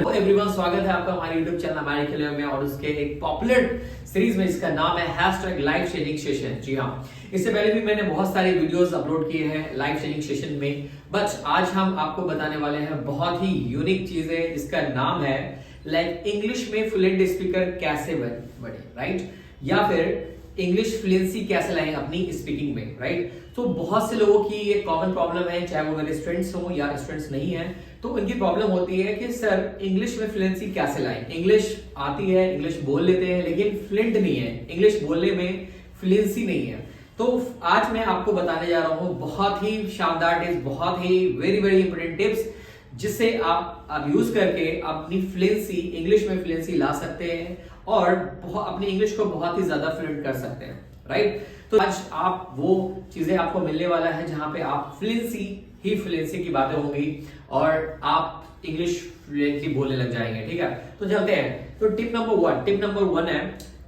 Hello everyone, स्वागत है आपका हमारे YouTube चैनल हमारे खेले में और उसके एक पॉपुलर सीरीज में जिसका नाम है लाइफ चेंजिंग सेशन। जी हाँ, इससे पहले भी मैंने बहुत सारे वीडियोस अपलोड किए हैं लाइफ चेंजिंग सेशन में, बट आज हम आपको बताने वाले हैं बहुत ही यूनिक चीज है जिसका नाम है लाइक इंग्लिश में फ्लुएंट स्पीकर कैसे बने, राइट? या फिर इंग्लिश फ्लुएंसी कैसे लाएं अपनी स्पीकिंग में, राइट? तो बहुत से लोगों की ये कॉमन प्रॉब्लम है, चाहे वो मेरे स्टूडेंट्स हो या स्टूडेंट्स नहीं है, तो उनकी प्रॉब्लम होती है कि सर इंग्लिश में फ्लुएंसी कैसे लाएं? इंग्लिश आती है, इंग्लिश बोल लेते हैं, लेकिन फ्लुएंट नहीं है, इंग्लिश बोलने में फ्लुएंसी नहीं है। तो आज मैं आपको बताने जा रहा हूं बहुत ही शानदार टिप्स, बहुत ही वेरी वेरी इंपॉर्टेंट टिप्स, जिससे आप यूज करके अपनी फ्लुएंसी, इंग्लिश में फ्लुएंसी ला सकते हैं और अपनी इंग्लिश को बहुत ही ज्यादा फ्लुएंट कर सकते हैं, राइट? तो आज आप वो चीजें आपको मिलने वाला है जहां पे आप फ्लुएंसी की बातें होंगी और आप इंग्लिश फ्लुएंटली बोलने लग जाएंगे, ठीक है? तो चलते हैं। तो टिप नंबर वन है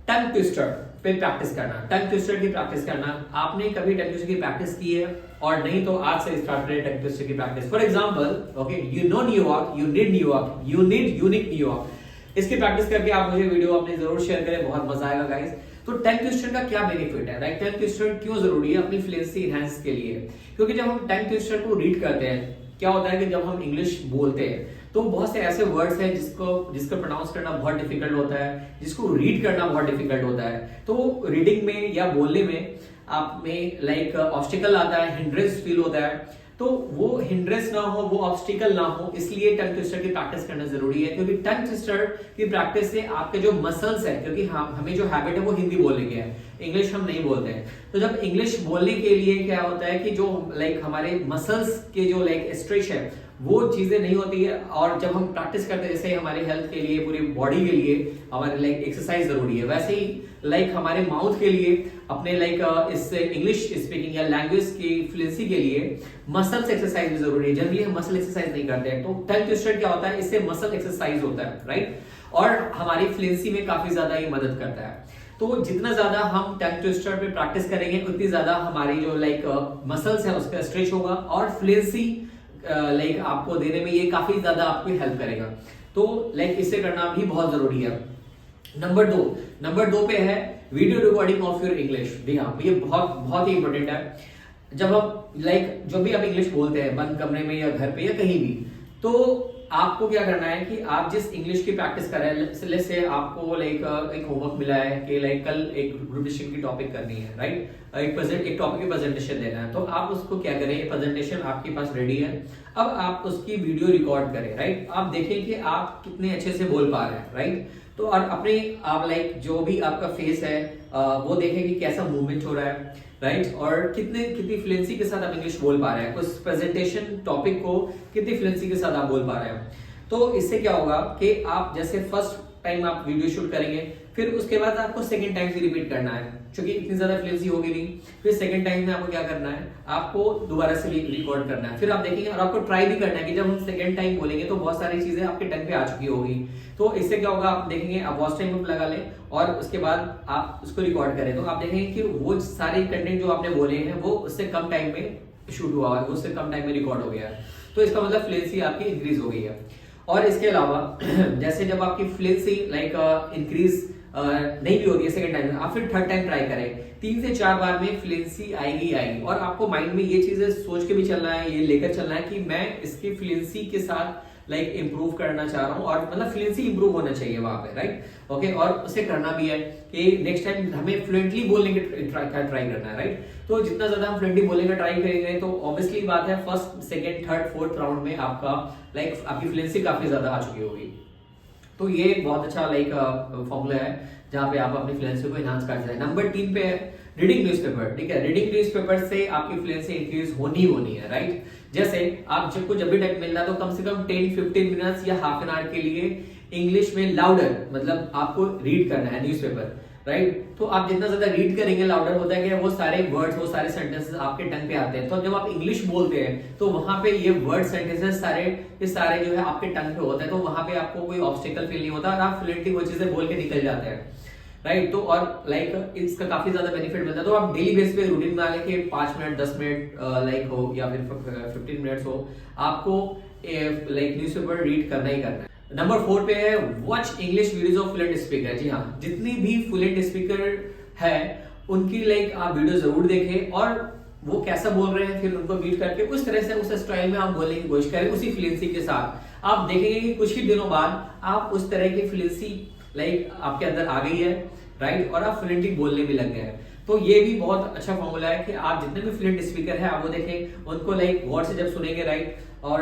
टंग ट्विस्टर पे प्रैक्टिस करना। टंग ट्विस्टर की प्रैक्टिस करना। आपने कभी टंग ट्विस्टर की प्रैक्टिस की है? और नहीं तो आज से स्टार्ट करें टंग ट्विस्टर की practice. For example, okay, you know New York, you need unique New York. इसकी प्रैक्टिस करके आप मुझे वीडियो अपने जरूर शेयर करें, बहुत मजा आएगा गाइस। तो टंग ट्विस्टर का क्या बेनिफिट है, राइट? टंग ट्विस्टर क्यों जरूरी है अपनी फ्लुएंसी एनहांस के लिए? क्योंकि जब हम टंग ट्विस्टर को रीड करते हैं, क्या होता है कि जब हम इंग्लिश बोलते हैं तो बहुत से ऐसे वर्ड्स हैं जिसको प्रोनाउंस करना बहुत डिफिकल्ट होता है, जिसको रीड करना बहुत डिफिकल्ट होता है। तो रीडिंग में या बोलने में आप में लाइक ऑब्स्टिकल आता है, हिंड्रेंस फील होता है। तो वो हिंड्रेंस ना हो, वो ऑब्स्टिकल ना हो, इसलिए टंग ट्विस्टर की प्रैक्टिस करना जरूरी है। क्योंकि टंग ट्विस्टर की प्रैक्टिस से आपके जो मसल्स है, क्योंकि हमें जो हैबिट है वो हिंदी बोलने की है, इंग्लिश हम नहीं बोलते हैं। तो जब इंग्लिश बोलने के लिए क्या होता है कि जो लाइक हमारे मसल्स के जो लाइक स्ट्रेच है वो चीजें नहीं होती है, और जब हम प्रैक्टिस करते हैं जैसे हमारे हेल्थ के लिए, पूरी बॉडी के लिए हमारे लाइक एक्सरसाइज जरूरी है, वैसे ही लाइक हमारे माउथ के लिए, अपने लाइक इस इंग्लिश स्पीकिंग या लैंग्वेज की फ्लुएंसी के लिए मसल्स एक्सरसाइज भी जरूरी है। जनरली हम मसल एक्सरसाइज नहीं करते हैं, तो टंग ट्विस्टर क्या होता है, इससे मसल एक्सरसाइज होता है, राइट? और हमारी फ्लुएंसी में काफी ज्यादा ये मदद करता है। तो जितना ज्यादा हम टंग ट्विस्टर पे प्रैक्टिस करेंगे उतनी ज्यादा हमारी जो लाइक मसल्स है उसका स्ट्रेच होगा और फ्लुएंसी लाइक आपको देने में ये काफी ज्यादा आपको हेल्प करेगा। तो लाइक इसे करना भी बहुत जरूरी है। नंबर दो पे है video recording of your English. जी हाँ, ये बहुत बहुत ही इंपॉर्टेंट है। जब आप लाइक जो भी आप इंग्लिश बोलते हैं बंद कमरे में या घर पे या कहीं भी, तो आपको क्या करना है कि आप जिस इंग्लिश की प्रैक्टिस कर रहे हैं, से आपको लाइक एक होमवर्क मिला है कि लाइक कल एक ग्रुप डिस्कशन की टॉपिक करनी है, राइट? एक टॉपिक की प्रेजेंटेशन देना है, तो आप उसको क्या करें, प्रेजेंटेशन आपके पास रेडी है, अब आप उसकी वीडियो रिकॉर्ड करें, राइट? आप देखें कि आप कितने अच्छे से बोल पा रहे हैं, राइट? तो और अपने आप लाइक जो भी आपका फेस है वो देखें कि कैसा मूवमेंट हो रहा है, राइट? और कितनी फ्लुएंसी के साथ आप इंग्लिश बोल पा रहे हैं, उस प्रेजेंटेशन टॉपिक को कितनी फ्लुएंसी के साथ आप बोल पा रहे हैं। तो इससे क्या होगा कि आप जैसे फर्स्ट टाइम आप वीडियो शूट करेंगे, फिर उसके बाद आपको सेकंड टाइम भी रिपीट करना है, क्योंकि इतनी ज्यादा फ्लुएंसी होगी नहीं। फिर सेकंड टाइम में आपको क्या करना है, आपको दोबारा से रिकॉर्ड करना है, फिर आप देखेंगे और आपको ट्राई भी करना है कि जब हम सेकंड टाइम बोलेंगे तो बहुत सारी चीजें आपके टंग पे आ चुकी होगी। तो इससे क्या होगा, आप देखेंगे, आप वॉच टाइम लगा लें और उसके बाद आप उसको रिकॉर्ड करें, तो आप देखेंगे कि वो सारे कंटेंट जो आपने बोले हैं वो उससे कम टाइम में शूट हुआ है, उससे कम टाइम में रिकॉर्ड हो गया है। तो इसका मतलब फ्लुएंसी आपकी इंक्रीज हो गई है। और इसके अलावा जैसे जब आपकी फ्लुएंसी लाइक इंक्रीज नहीं भी होती है सेकंड टाइम में, आप फिर थर्ड टाइम ट्राई करें। 3 से 4 बार में फ्लुएंसी आएगी। और आपको माइंड में ये चीजें सोच के भी चलना है, ये लेकर चलना है कि मैं इसकी फ्लुएंसी के साथ लाइक इंप्रूव करना चाह रहा हूँ, और मतलब फ्लुएंसी इंप्रूव होना चाहिए वहां पे, राइट? ओके, और उसे करना भी है कि नेक्स्ट टाइम हमें फ्लुएंटली बोलने की ट्राई करना है, राइट? तो जितना ज्यादा हम फ्लुएंटली बोलने का ट्राई करेंगे तो ऑब्वियसली बात है first, second, third, fourth round में आपका लाइक आपकी फ्लुएंसी काफी ज्यादा आ चुकी होगी। तो ये एक बहुत अच्छा लाइक फॉर्मूला है जहां पे आप अपनी फ्लुएंसी को एनहांस कर सकते हैं। नंबर 3 पे है रीडिंग न्यूज़पेपर। ठीक है, रीडिंग न्यूज़पेपर से आपकी फ्लुएंसी इंक्रीज होनी है, राइट? जैसे आप जब जब भी टाइम मिलना है तो कम से कम 10-15 मिनट्स या हाफ एन आवर के लिए इंग्लिश में लाउडर, मतलब आपको रीड करना है न्यूज़पेपर, राइट? तो आप जितना ज्यादा रीड करेंगे, लाउडर होता है कि वो सारे वर्ड्स, वो सारे सेंटेंसेस आपके टंग पे आते हैं। तो जब आप इंग्लिश बोलते हैं तो वहां पे ये वर्ड सेंटेंसेस सारे जो है आपके टंग पे होते हैं, तो वहां पे आपको कोई ऑब्स्टिकल फील नहीं होता और आप फ्लुएंटली वो चीजें बोल के निकल जाते हैं, राइट? तो और लाइक इसका काफी ज्यादा बेनिफिट मिलता है। तो आप डेली बेस पे रूटीन बना लें कि 5 मिनट 10 मिनट लाइक हो या फिर 15 मिनट्स हो, आपको लाइक न्यूज़पेपर रीड करना ही करना है, नंबर 4 पे है watch English videos of fluent speaker. जी हाँ, जितनी भी फ्लुएंट स्पीकर है उनकी आप वीडियो जरूर देखें और वो कैसा बोल रहे हैं फिर उनको बीट करके उस तरह से उस स्टाइल में आप बोलने की कोशिश करें, उसी फ्लुएंसी के साथ। आप देखेंगे कि कुछ ही दिनों बाद आप उस तरह की फ्लुएंसी आपके अंदर आ गई है, राइट, और आप फ्लुएंटली बोलने भी लग गए हैं। तो ये भी बहुत अच्छा फॉर्मूला है कि आप जितने भी फ्लुएंट स्पीकर है आप वो देखें, उनको गौर से जब सुनेंगे, राइट, और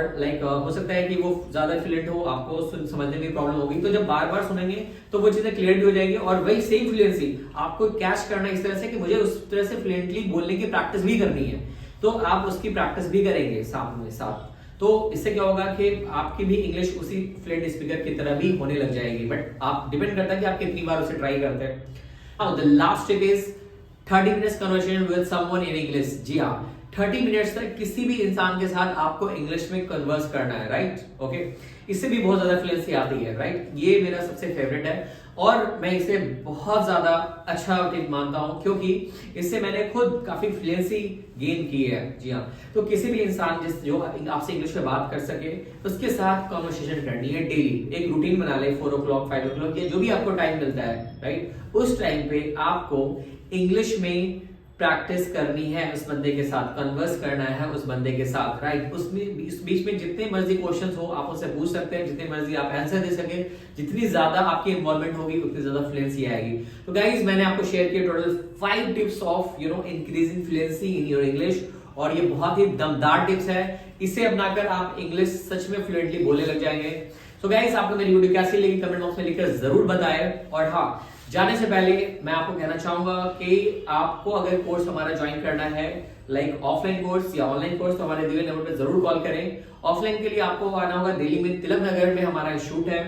हो सकता है कि वो ज्यादा फ्लुएंट हो, आपको समझने में प्रॉब्लम होगी, तो जब बार बार सुनेंगे तो वो चीजें क्लियर भी हो जाएगी और वही सेम फ्लुएंसी आपको कैच करना इस तरह से कि मुझे उस तरह से फ्लुएंटली बोलने की प्रैक्टिस भी करनी है, तो आप उसकी प्रैक्टिस भी करेंगे साथ। तो इससे क्या होगा कि आपकी भी इंग्लिश उसी फ्लुएंट स्पीकर की तरह भी होने लग जाएगी, बट आप डिपेंड करता है कि आप कितनी बार उसे ट्राई करते हैं। Now the last tip is 30 minutes conversation with someone in English. जी हाँ, 30 मिनट्स तक किसी भी इंसान के साथ आपको इंग्लिश में कन्वर्स करना है, राइट, ओके। इससे भी बहुत ज्यादा फ्लुएंसी आती है, राइट। ये मेरा सबसे फेवरेट है और मैं इसे बहुत ज्यादा अच्छा टिप मानता हूं क्योंकि इससे मैंने खुद काफी फ्लुएंसी गेन की है। जी हाँ, तो किसी भी इंसान जो आपसे इंग्लिश में बात कर सके उसके साथ कॉन्वर्सेशन करनी है डेली। एक रूटीन बना ले, 4 o'clock 5 o'clock या जो भी आपको टाइम मिलता है, राइट, उस टाइम पे आपको इंग्लिश में प्रैक्टिस करनी है, उस बंदे के साथ कन्वर्स करना है उस बंदे के साथ, राइट। उसमें इस बीच में जितने मर्जी क्वेश्चंस हो आप उससे पूछ सकते हैं, जितने मर्जी आप आंसर दे सके, जितनी ज्यादा आपकी इन्वॉल्वमेंट होगी उतनी ज्यादा फ्लुएंसी आएगी। तो गाइस, मैंने आपको शेयर किया total 5 tips of increasing fluency in your English और ये बहुत ही दमदार टिप्स है। इसे अपनाकर आप इंग्लिश सच में फ्लुएंटली बोलने लग जाएंगे। तो गाइस, आपको मेरी वीडियो कैसी लगी कमेंट बॉक्स में लिखकर जरूर बताएं। और हाँ, जाने से पहले मैं आपको कहना चाहूंगा कि आपको अगर कोर्स हमारा ज्वाइन करना है, ऑफलाइन कोर्स या ऑनलाइन कोर्स, तो हमारे दिए नंबर पे जरूर कॉल करें। ऑफलाइन के लिए आपको आना होगा दिल्ली में तिलक नगर में हमारा शूट है,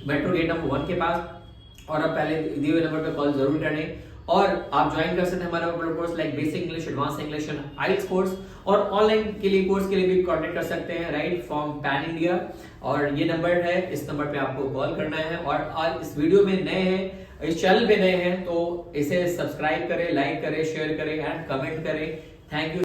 मेट्रो गेट नंबर 1 के पास, और आप पहले दिए हुए नंबर पे कॉल जरूर करें। और आप ज्वाइन कर सकते हैं हमारा course basic English, advance English and IELTS course. और ऑनलाइन के लिए कोर्स के लिए भी कांटेक्ट कर सकते हैं, राइट, फ्रॉम पैन इंडिया। और ये नंबर है, इस नंबर पे आपको कॉल करना है। और आज इस वीडियो में नए हैं, इस चैनल पे नए हैं, तो इसे सब्सक्राइब करें, लाइक करें, शेयर करें एंड कमेंट करें। Thank you.